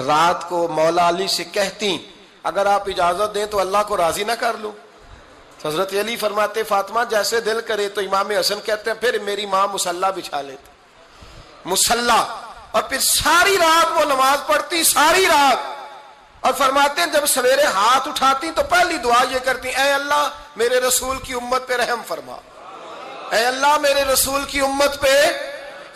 رات کو مولا علی سے کہتی اگر آپ اجازت دیں تو اللہ کو راضی نہ کر لوں؟ حضرت علی فرماتے فاطمہ جیسے دل کرے۔ تو امام حسن کہتے ہیں پھر میری ماں مصلی بچھا لیتی، مصلی، اور پھر ساری رات وہ نماز پڑھتی، ساری رات، اور فرماتے ہیں جب سویرے ہاتھ اٹھاتی تو پہلی دعا یہ کرتی اے اللہ میرے رسول کی امت پہ رحم فرما، اے اللہ میرے رسول کی امت پہ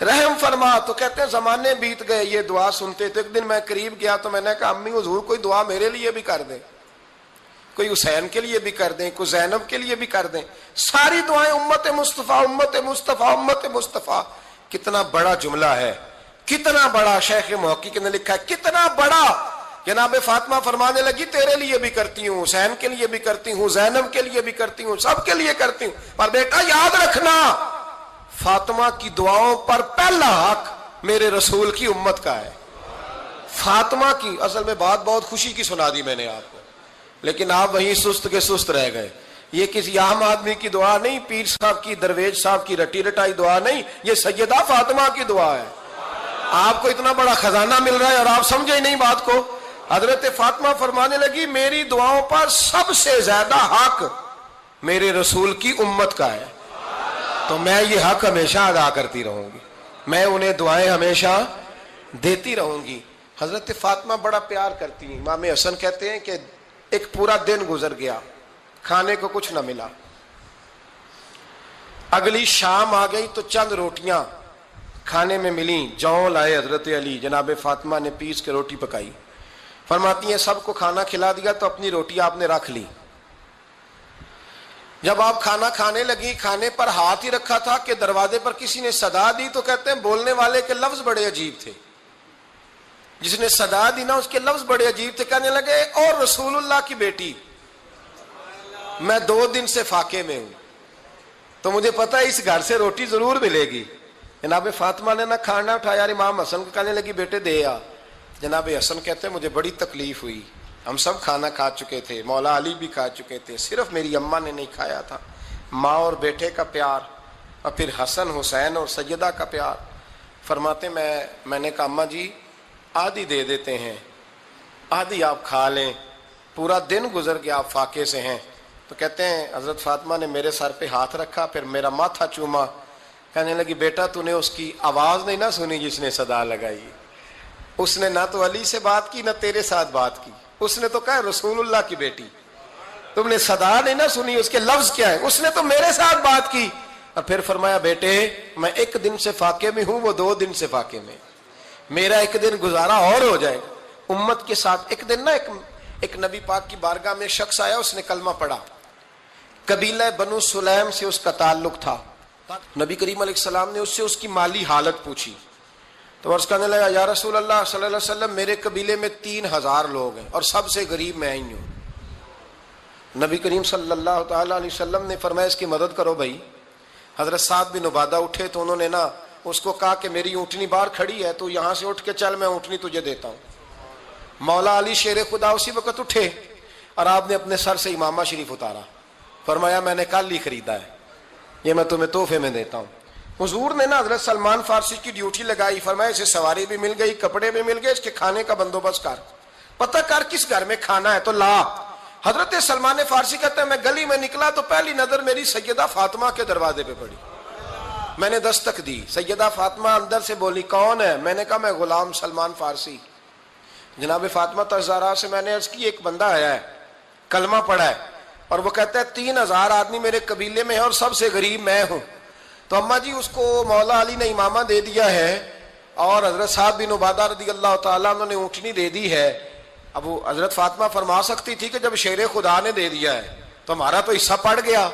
رحم فرما۔ تو کہتے ہیں زمانے بیت گئے یہ دعا سنتے تھے۔ ایک دن میں قریب گیا تو میں نے کہا امی حضور کوئی دعا میرے لیے بھی کر دیں، کوئی حسین کے لیے بھی کر دیں، کوئی زینب کے لیے بھی کر دیں۔ ساری دعائیں امت مصطفیٰ امت مصطفیٰ امت مصطفیٰ۔ کتنا بڑا جملہ ہے، کتنا بڑا، شیخ محقق نے لکھا ہے کتنا بڑا۔ جناب فاطمہ فرمانے لگی تیرے لیے بھی کرتی ہوں، حسین کے لیے بھی کرتی ہوں، زینب کے لیے بھی کرتی ہوں، سب کے لیے کرتی ہوں، پر بیٹا یاد رکھنا فاطمہ کی دعاؤں پر پہلا حق میرے رسول کی امت کا ہے۔ فاطمہ کی، اصل میں بات بہت خوشی کی سنا دی میں نے آپ کو، لیکن آپ وہیں سست کے سست رہ گئے۔ یہ کسی عام آدمی کی دعا نہیں، پیر صاحب کی، درویش صاحب کی رٹی رٹائی دعا نہیں، یہ سیدہ فاطمہ کی دعا ہے۔ آپ کو اتنا بڑا خزانہ مل رہا ہے اور آپ سمجھے ہی نہیں بات کو۔ حضرت فاطمہ فرمانے لگی میری دعاؤں پر سب سے زیادہ حق میرے رسول کی امت کا ہے، تو میں یہ حق ہمیشہ ادا کرتی رہوں گی، میں انہیں دعائیں ہمیشہ دیتی رہوں گی۔ حضرت فاطمہ بڑا پیار کرتی ہیں۔ امام حسن کہتے ہیں کہ ایک پورا دن گزر گیا، کھانے کو کچھ نہ ملا، اگلی شام آ گئی تو چند روٹیاں کھانے میں ملیں، جوں لائے حضرت علی، جناب فاطمہ نے پیس کے روٹی پکائی، فرماتی ہیں سب کو کھانا کھلا دیا تو اپنی روٹی آپ نے رکھ لی۔ جب آپ کھانا کھانے لگی، کھانے پر ہاتھ ہی رکھا تھا کہ دروازے پر کسی نے صدا دی، تو کہتے ہیں بولنے والے کے لفظ بڑے عجیب تھے، جس نے صدا دی نا اس کے لفظ بڑے عجیب تھے، کہنے لگے اور رسول اللہ کی بیٹی میں 2 دن سے فاقے میں ہوں، تو مجھے پتا ہے اس گھر سے روٹی ضرور ملے گی۔ جناب فاطمہ نے نہ کھانا اٹھایا، امام حسن کو کہنے لگی بیٹے دے آ۔ جناب حسن کہتے ہیں مجھے بڑی تکلیف ہوئی، ہم سب کھانا کھا چکے تھے، مولا علی بھی کھا چکے تھے، صرف میری اماں نے نہیں کھایا تھا۔ ماں اور بیٹے کا پیار، اور پھر حسن حسین اور سیدہ کا پیار۔ فرماتے میں نے کہا اماں جی آدھی دے دیتے ہیں، آدھی آپ کھا لیں، پورا دن گزر گیا آپ فاقے سے ہیں۔ تو کہتے ہیں حضرت فاطمہ نے میرے سر پہ ہاتھ رکھا، پھر میرا ماتھا چوما، کہنے لگی بیٹا تو نے اس کی آواز نہیں نہ سنی جس نے صدا لگائی، اس نے نہ تو علی سے بات کی نہ تیرے ساتھ بات کی، اس نے تو کہا رسول اللہ کی بیٹی، تم نے صدا نہیں نہ سنی، اس کے لفظ کیا ہے، اس نے تو میرے ساتھ بات کی۔ اور پھر فرمایا بیٹے میں 1 دن سے فاقے میں ہوں، وہ 2 دن سے فاقے میں، میرا 1 دن گزارا اور ہو جائے امت کے ساتھ۔ ایک دن نا ایک نبی پاک کی بارگاہ میں شخص آیا، اس نے کلمہ پڑھا، قبیلہ بنو سلیم سے اس کا تعلق تھا۔ نبی کریم علیہ السلام نے اس سے اس کی مالی حالت پوچھی، تو عرض کرنے لگا یا رسول اللہ صلی اللہ علیہ وسلم میرے قبیلے میں 3000 لوگ ہیں اور سب سے غریب میں ہی ہوں۔ نبی کریم صلی اللہ تعالیٰ علیہ وسلم نے فرمایا اس کی مدد کرو بھائی۔ حضرت سعد بن عبادہ اٹھے تو انہوں نے نا اس کو کہا کہ میری اونٹنی باہر کھڑی ہے تو یہاں سے اٹھ کے چل، میں اونٹنی تجھے دیتا ہوں۔ مولا علی شیر خدا اسی وقت اٹھے اور آپ نے اپنے سر سے امامہ شریف اتارا، فرمایا میں نے کل ہی خریدا ہے، یہ میں تمہیں تحفے میں دیتا ہوں۔ حضور نے نا حضرت سلمان فارسی کی ڈیوٹی لگائی، فرمایا اسے سواری بھی مل گئی، کپڑے بھی مل گئے، اس کے کھانے کا بندوبست کر، پتہ کر کس گھر میں کھانا ہے تو لا۔ حضرت سلمان فارسی کہتے ہیں میں گلی میں نکلا تو پہلی نظر میری سیدہ فاطمہ کے دروازے پہ پڑی، میں نے دستک دی، سیدہ فاطمہ اندر سے بولی کون ہے؟ میں نے کہا میں غلام سلمان فارسی۔ جناب فاطمہ تزارہ سے میں نے عرض کی ایک بندہ آیا ہے، کلمہ پڑھا ہے، اور وہ کہتا ہے 3000 آدمی میرے قبیلے میں ہے اور سب سے غریب میں ہوں۔ تو اماں جی اس کو مولا علی نے امامہ دے دیا ہے اور حضرت سعد بن عبادہ رضی اللہ تعالیٰ عنہ نے اونٹنی دے دی ہے۔ اب وہ حضرت فاطمہ فرما سکتی تھی کہ جب شیر خدا نے دے دیا ہے تو ہمارا تو حصہ پڑ گیا،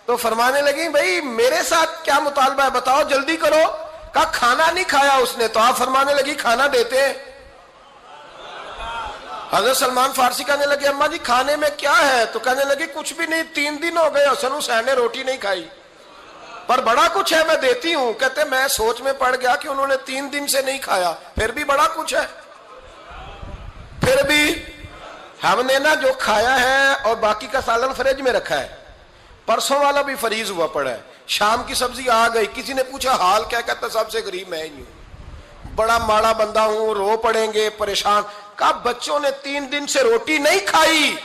تو فرمانے لگی بھائی میرے ساتھ کیا مطالبہ ہے بتاؤ جلدی کرو۔ کہا کھانا نہیں کھایا اس نے، تو آپ فرمانے لگی کھانا دیتے ہیں۔ حضرت سلمان فارسی کہنے لگے اماں جی کھانے میں کیا ہے؟ تو کہنے لگی کچھ بھی نہیں، 3 دن ہو گئے حسن حسین نے روٹی نہیں کھائی، پر بڑا کچھ ہے میں دیتی ہوں۔ کہتے میں سوچ میں پڑ گیا کہ انہوں نے 3 دن سے نہیں کھایا، پھر بھی بڑا کچھ ہے، پھر بھی ہم نے نا جو کھایا ہے اور باقی کا سالن فریج میں رکھا ہے، پرسوں والا بھی فریز ہوا پڑا ہے، شام کی سبزی آ گئی، کسی نے پوچھا حال کیا، کہتا سب سے غریب میں ہی ہوں، بڑا ماڑا بندہ ہوں، رو پڑیں گے، پریشان۔ کہا بچوں نے 3 دن سے روٹی نہیں کھائی،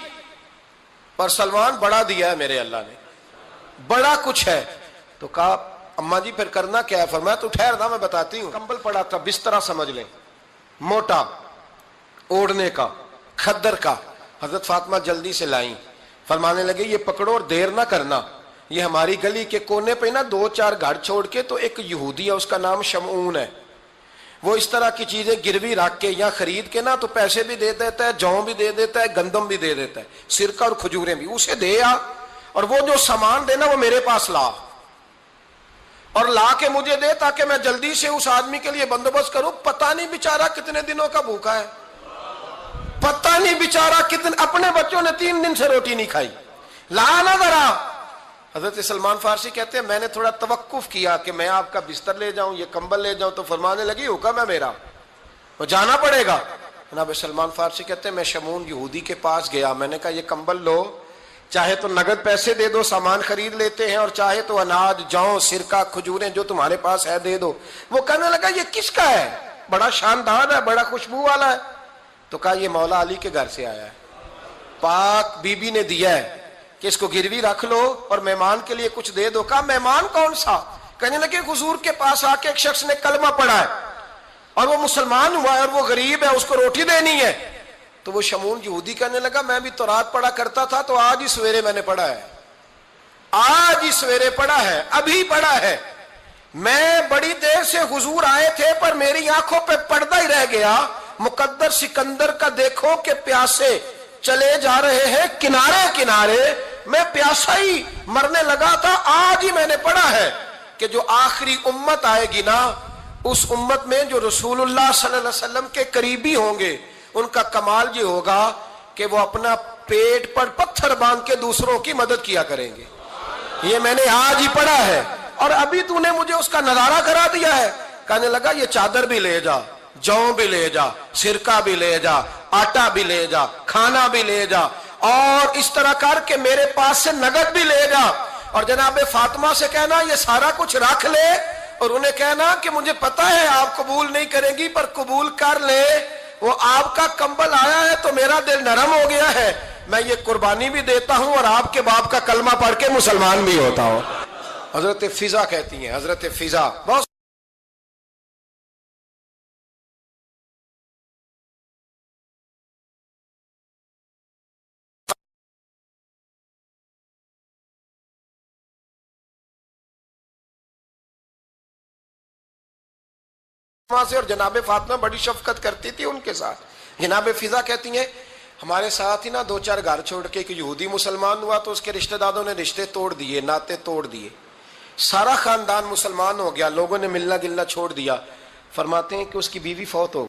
پر سلمان بڑا دیا ہے میرے اللہ نے، بڑا کچھ ہے۔ تو کہا اماں جی پھر کرنا کیا ہے؟ فرمایا تو ٹھہر دا میں بتاتی ہوں۔ کمبل پڑا تھا، بسترا سمجھ لیں، موٹا، اوڑھنے کا، کھدر کا۔ حضرت فاطمہ جلدی سے لائیں، فرمانے لگے یہ پکڑو اور دیر نہ کرنا، یہ ہماری گلی کے کونے پہ نا 2-4 گھر چھوڑ کے تو ایک یہودی ہے، اس کا نام شمعون ہے، وہ اس طرح کی چیزیں گروی رکھ کے یا خرید کے نا تو پیسے بھی دے دیتا ہے، جوں بھی دے دیتا ہے، گندم بھی دے دیتا ہے، سرکہ اور کھجوریں بھی، اسے دے آ، اور وہ جو سامان دینا وہ میرے پاس لا، اور لا کے مجھے دے تاکہ میں جلدی سے اس آدمی کے لیے بندوبست کروں۔ پتہ نہیں بیچارہ کتنے دنوں کا بھوکا ہے، پتہ نہیں بیچارہ کتنے، اپنے بچوں نے 3 دن سے روٹی نہیں کھائی، لا نہ ذرا۔ حضرت سلمان فارسی کہتے ہیں میں نے تھوڑا توقف کیا کہ میں آپ کا بستر لے جاؤں، یہ کمبل لے جاؤں، تو فرمانے لگی حکم ہے میرا، وہ جانا پڑے گا۔ جناب سلمان فارسی کہتے ہیں میں شمعون یہودی کے پاس گیا، میں نے کہا یہ کمبل لو، چاہے تو نگد پیسے دے دو، سامان خرید لیتے ہیں، اور چاہے تو اناج، جوں، سرکہ، کھجوریں جو تمہارے پاس ہے دے دو۔ وہ کہنے لگا یہ کس کا ہے؟ بڑا شاندار ہے، بڑا خوشبو والا ہے۔ تو کہا یہ مولا علی کے گھر سے آیا ہے، پاک بی بی نے دیا ہے کہ اس کو گروی رکھ لو اور مہمان کے لیے کچھ دے دو۔ کہا مہمان کون سا؟ کہنے لگے حضور کے پاس آ کے ایک شخص نے کلمہ پڑھا ہے اور وہ مسلمان ہوا ہے اور وہ غریب ہے، اس کو روٹی دینی ہے۔ تو وہ شمعون یہودی کہنے لگا میں بھی تورات پڑھا کرتا تھا، تو آج ہی سویرے میں نے پڑھا ہے، آج ہی سویرے پڑھا ہے، ابھی پڑھا ہے، میں بڑی دیر سے حضور آئے تھے پر میری آنکھوں پہ پردہ ہی رہ گیا، مقدر سکندر کا دیکھو کہ پیاسے چلے جا رہے ہیں کنارے کنارے، میں پیاسا ہی مرنے لگا تھا، آج ہی میں نے پڑھا ہے کہ جو آخری امت آئے گی نا، اس امت میں جو رسول اللہ صلی اللہ علیہ وسلم کے قریبی ہوں گے، ان کا کمال یہ ہوگا کہ وہ اپنا پیٹ پر پتھر باندھ کے دوسروں کی مدد کیا کریں گے۔ یہ میں نے آج ہی پڑھا ہے اور ابھی تو نے مجھے اس کا نظارہ کرا دیا ہے۔ کہنے لگا یہ چادر بھی لے جا، جوں بھی لے جا، سرکہ بھی لے جا، آٹا بھی لے جا، کھانا بھی لے جا، اور اس طرح کر کے میرے پاس سے نگد بھی لے جا، اور جناب فاطمہ سے کہنا یہ سارا کچھ رکھ لے، اور انہیں کہنا کہ مجھے پتا ہے آپ قبول نہیں کریں گی پر قبول کر لے، وہ آپ کا کمبل آیا ہے تو میرا دل نرم ہو گیا ہے، میں یہ قربانی بھی دیتا ہوں اور آپ کے باپ کا کلمہ پڑھ کے مسلمان بھی ہوتا ہوں۔ حضرت فضا کہتی ہیں، حضرت فضا بہت سے، اور جناب فاطمہ بڑی شفقت کرتی تھی ان کے ساتھ۔ جناب فضا کہتی ہیں ہمارے ساتھ ہی نا 2-4 گھر چھوڑ کے ایک یہودی مسلمان ہوا، تو اس کے رشتہ داروں نے رشتے توڑ دیے، ناطے توڑ دیے، سارا خاندان مسلمان ہو گیا، لوگوں نے ملنا گلنا چھوڑ دیا۔ فرماتے ہیں کہ اس کی بیوی فوت ہو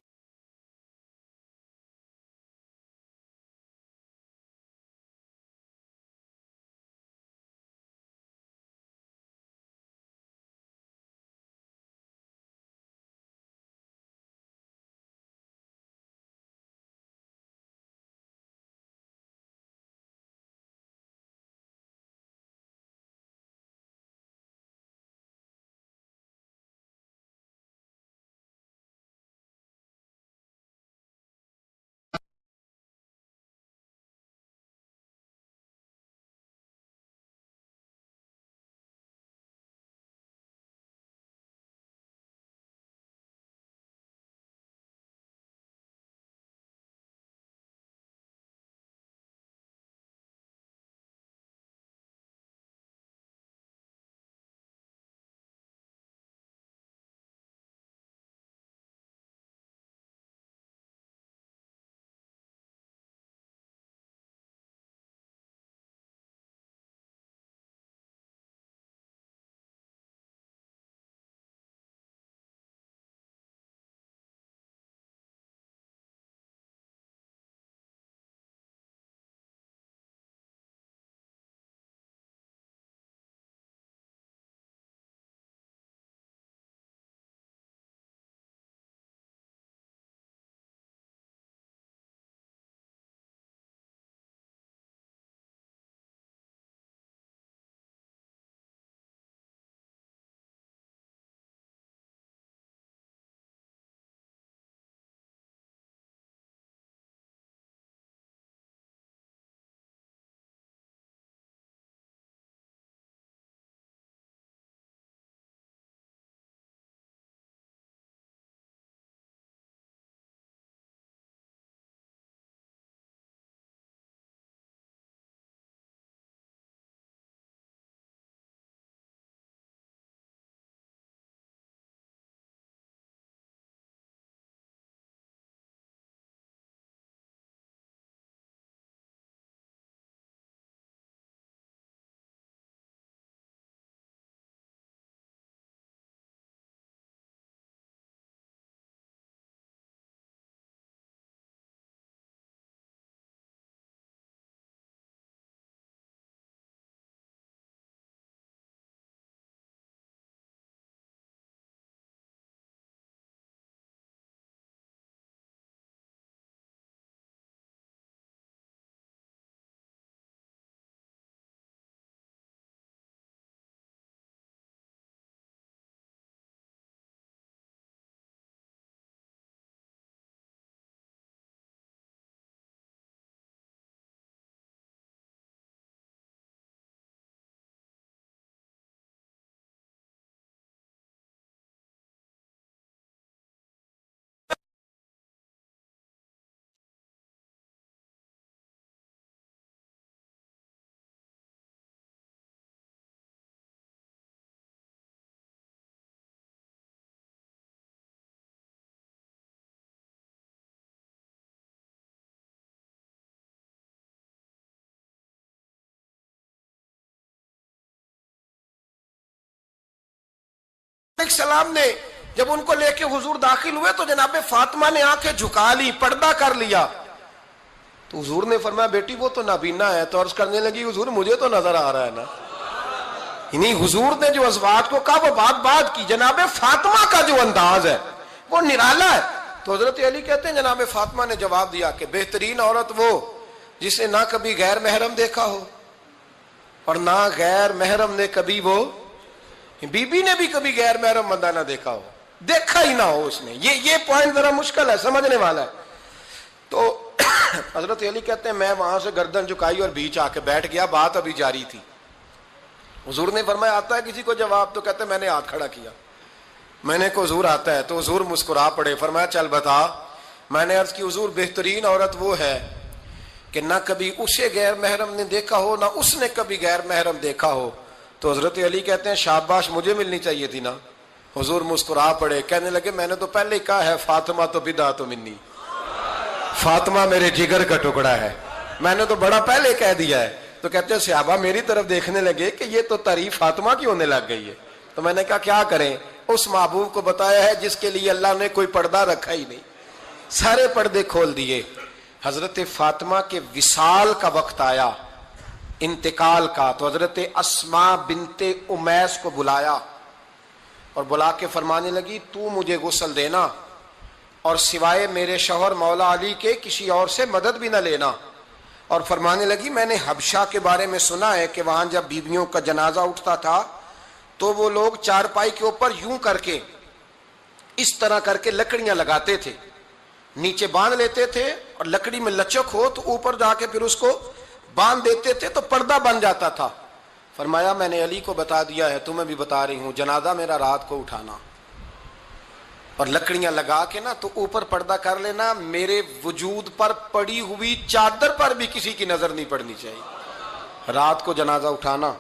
السلام نے جب ان کو لے کے حضور داخل ہوئے تو جناب فاطمہ نے آنکھیں جھکا لی، پردہ کر لیا. تو حضور نے فرمایا بیٹی وہ تو نابینا ہے. تو عرض کرنے لگی حضور مجھے تو نظر آ رہا ہے نا. یعنی حضور نے جو ازواج کو کہا وہ بات کی. جناب فاطمہ کا جو انداز ہے وہ نرالا ہے. تو حضرت علی کہتے ہیں جناب فاطمہ نے جواب دیا کہ بہترین عورت وہ جس نے نہ کبھی غیر محرم دیکھا ہو اور نہ غیر محرم نے کبھی، وہ بی بی نے بھی کبھی غیر محرم بندہ نہ دیکھا ہو، دیکھا ہی نہ ہو اس نے. یہ پوائنٹ ذرا مشکل ہے، سمجھنے والا ہے. تو حضرت علی کہتے ہیں میں وہاں سے گردن جھکائی اور بیچ آ کے بیٹھ گیا، بات ابھی جاری تھی. حضور نے فرمایا آتا ہے کسی کو جواب؟ تو کہتے ہیں میں نے ہاتھ کھڑا کیا. میں نے کو حضور آتا ہے. تو حضور مسکرا پڑے، فرمایا چل بتا. میں نے عرض کی حضور بہترین عورت وہ ہے کہ نہ کبھی اسے غیر محرم نے دیکھا ہو نہ اس نے کبھی غیر محرم دیکھا ہو. تو حضرت علی کہتے ہیں شاباش، مجھے ملنی چاہیے تھی نا. حضور مسکرا پڑے، کہنے لگے میں نے تو پہلے ہی کہا ہے فاطمہ تو بدعت منی، فاطمہ میرے جگر کا ٹکڑا ہے، میں نے تو بڑا پہلے کہہ دیا ہے. تو کہتے ہیں صحابہ میری طرف دیکھنے لگے کہ یہ تو تعریف فاطمہ کی ہونے لگ گئی ہے. تو میں نے کہا کیا کریں، اس محبوب کو بتایا ہے جس کے لیے اللہ نے کوئی پردہ رکھا ہی نہیں، سارے پردے کھول دیے. حضرت فاطمہ کے وصال کا وقت آیا، انتقال کا. تو حضرت اسماء بنت امیس کو بلایا اور بلا کے فرمانے لگی تو مجھے غسل دینا اور سوائے میرے شوہر مولا علی کے کسی اور سے مدد بھی نہ لینا. اور فرمانے لگی میں نے حبشہ کے بارے میں سنا ہے کہ وہاں جب بیویوں کا جنازہ اٹھتا تھا تو وہ لوگ چارپائی کے اوپر یوں کر کے اس طرح کر کے لکڑیاں لگاتے تھے، نیچے باندھ لیتے تھے اور لکڑی میں لچک ہو تو اوپر جا کے پھر اس کو باندھ دیتے تھے تو پردہ بن جاتا تھا. فرمایا میں نے علی کو بتا دیا ہے، تمہیں بھی بتا رہی ہوں، جنازہ میرا رات کو اٹھانا اور لکڑیاں لگا کے نا تو اوپر پردہ کر لینا، میرے وجود پر پڑی ہوئی چادر پر بھی کسی کی نظر نہیں پڑنی چاہیے. رات کو جنازہ اٹھانا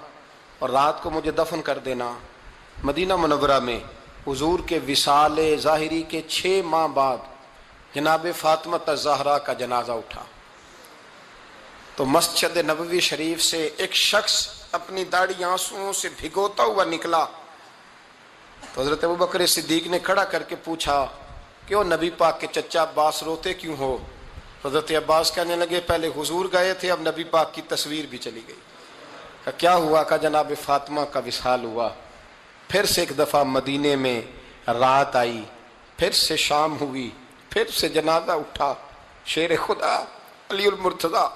اور رات کو مجھے دفن کر دینا. مدینہ منورہ میں حضور کے وصال ظاہری کے 6 ماہ بعد جناب فاطمہ الزہرا کا جنازہ اٹھا. تو مسجد نبوی شریف سے ایک شخص اپنی داڑھی آنسوؤں سے بھگوتا ہوا نکلا. تو حضرت ابوبکر صدیق نے کھڑا کر کے پوچھا کیوں نبی پاک کے چچا عباس روتے کیوں ہو؟ حضرت عباس کہنے لگے پہلے حضور گئے تھے، اب نبی پاک کی تصویر بھی چلی گئی. کیا ہوا؟ کہ جناب فاطمہ کا وصال ہوا. پھر سے ایک دفعہ مدینے میں رات آئی، پھر سے شام ہوئی، پھر سے جنازہ اٹھا. شیر خدا علی المرتضیٰ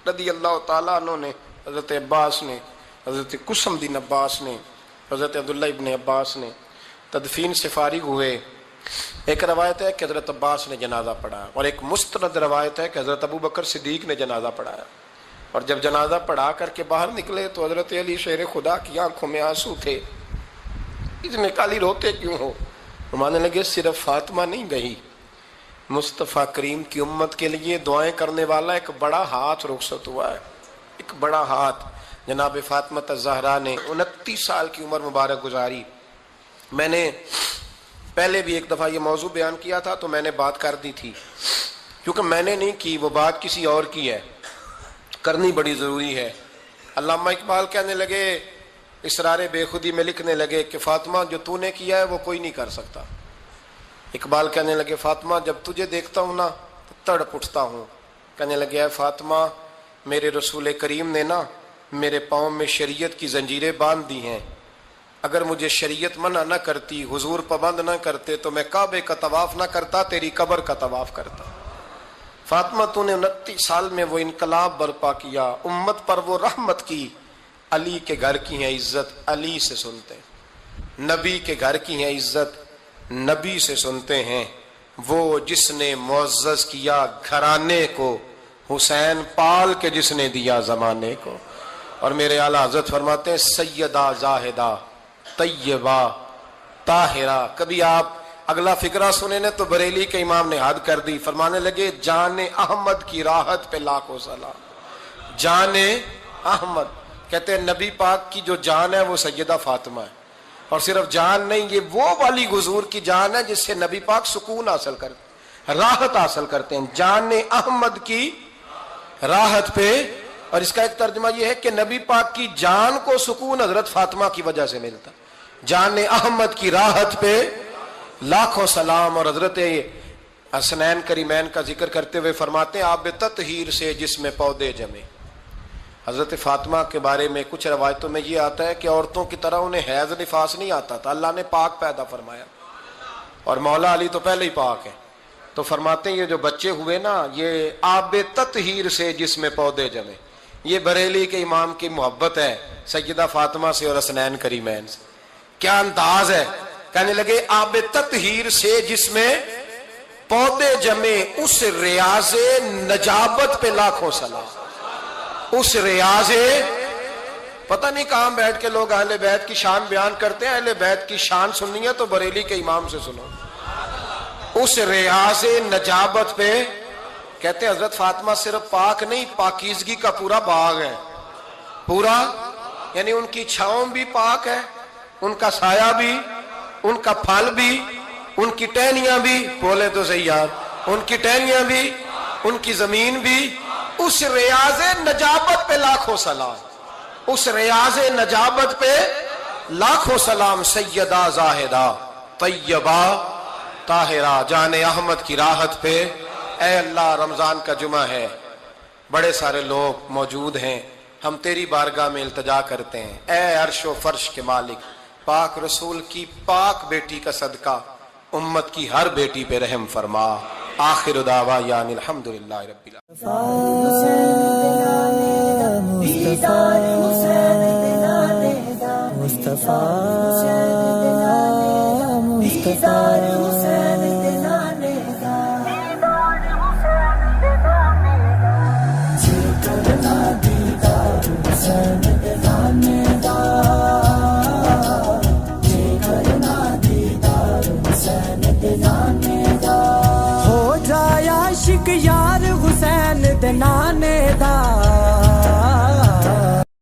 رضی اللہ تعالیٰ عنہ نے، حضرت عباس نے، حضرت قسم بن عباس نے، حضرت عبداللہ ابن عباس نے تدفین سے فارغ ہوئے. ایک روایت ہے کہ حضرت عباس نے جنازہ پڑھایا اور ایک مستند روایت ہے کہ حضرت ابوبکر صدیق نے جنازہ پڑھایا. اور جب جنازہ پڑھا کر کے باہر نکلے تو حضرت علی شیر خدا کی آنکھوں میں آنسو تھے. اتنے کالی روتے کیوں ہو؟ ماننے لگے صرف فاطمہ نہیں گئی، مصطفیٰ کریم کی امت کے لیے دعائیں کرنے والا ایک بڑا ہاتھ رخصت ہوا ہے. ایک بڑا ہاتھ جناب فاطمہ الزہرا نے 29 سال کی عمر مبارک گزاری. میں نے پہلے بھی ایک دفعہ یہ موضوع بیان کیا تھا تو میں نے بات کر دی تھی، کیونکہ میں نے نہیں کی، وہ بات کسی اور کی ہے، کرنی بڑی ضروری ہے. علامہ اقبال کہنے لگے، اسرار بے خودی میں لکھنے لگے کہ فاطمہ جو تو نے کیا ہے وہ کوئی نہیں کر سکتا. اقبال کہنے لگے فاطمہ جب تجھے دیکھتا ہوں نا تو تڑپ اٹھتا ہوں. کہنے لگے اے فاطمہ میرے رسول کریم نے نا میرے پاؤں میں شریعت کی زنجیریں باندھ دی ہیں، اگر مجھے شریعت منع نہ کرتی، حضور پابند نہ کرتے تو میں کعبے کا طواف نہ کرتا، تیری قبر کا طواف کرتا. فاطمہ تو نے 29 سال میں وہ انقلاب برپا کیا، امت پر وہ رحمت کی. علی کے گھر کی ہے عزت، علی سے سنتے ہیں. نبی کے گھر کی ہے عزت، نبی سے سنتے ہیں. وہ جس نے معزز کیا گھرانے کو، حسین پال کے جس نے دیا زمانے کو. اور میرے اعلیٰ حضرت فرماتے ہیں سیدہ زاہدہ طیبہ طاہرہ. کبھی آپ اگلا فقرہ سنے نے تو بریلی کے امام نے حد کر دی، فرمانے لگے جان احمد کی راحت پہ لاکھوں سلام. جان احمد کہتے ہیں نبی پاک کی جو جان ہے وہ سیدہ فاطمہ ہے. اور صرف جان نہیں، یہ وہ والی حضور کی جان ہے جس سے نبی پاک سکون حاصل کرتے، راحت حاصل کرتے ہیں. جان احمد کی راحت پہ. اور اس کا ایک ترجمہ یہ ہے کہ نبی پاک کی جان کو سکون حضرت فاطمہ کی وجہ سے ملتا. جان احمد کی راحت پہ لاکھوں سلام. اور حضرت حسنین کریمین کا ذکر کرتے ہوئے فرماتے ہیں آب تطہیر سے جس میں پودے جمے. حضرت فاطمہ کے بارے میں کچھ روایتوں میں یہ آتا ہے کہ عورتوں کی طرح انہیں حیض نفاس نہیں آتا تھا, اللہ نے پاک پیدا فرمایا, اور مولا علی تو پہلے ہی پاک ہے. تو فرماتے ہیں یہ جو بچے ہوئے نا یہ آب تطہیر سے جس میں پودے جمے. یہ بریلی کے امام کی محبت ہے سیدہ فاطمہ سے اور حسنین کریمین سے. کیا انداز ہے, کہنے لگے آب تطہیر سے جس میں پودے جمے, اس ریاض نجابت پہ لاکھوں سلام. اس ریاض, پتہ نہیں کہاں بیٹھ کے لوگ اہل بیت کی شان بیان کرتے ہیں, اہل بیت کی شان سننی ہے تو بریلی کے امام سے سنو. اس ریاض نجابت پہ کہتے ہیں حضرت فاطمہ صرف پاک نہیں, پاکیزگی کا پورا باغ ہے, پورا, یعنی ان کی چھاؤں بھی پاک ہے, ان کا سایہ بھی, ان کا پھل بھی, ان کی ٹہنیاں بھی, بولے تو صحیح یار, ان کی ٹہنیاں بھی, ان کی زمین بھی. اس ریاض نجابت پہ لاکھوں سلام, اس ریاض نجابت پہ لاکھوں سلام. سیدہ زاہدہ طیبہ طاہرہ جان احمد کی راحت پہ. اے اللہ رمضان کا جمعہ ہے, بڑے سارے لوگ موجود ہیں, ہم تیری بارگاہ میں التجا کرتے ہیں اے عرش و فرش کے مالک, پاک رسول کی پاک بیٹی کا صدقہ امت کی ہر بیٹی پہ رحم فرما. آخر دعوانا الحمدللہ رب یار حسین دے نانے دا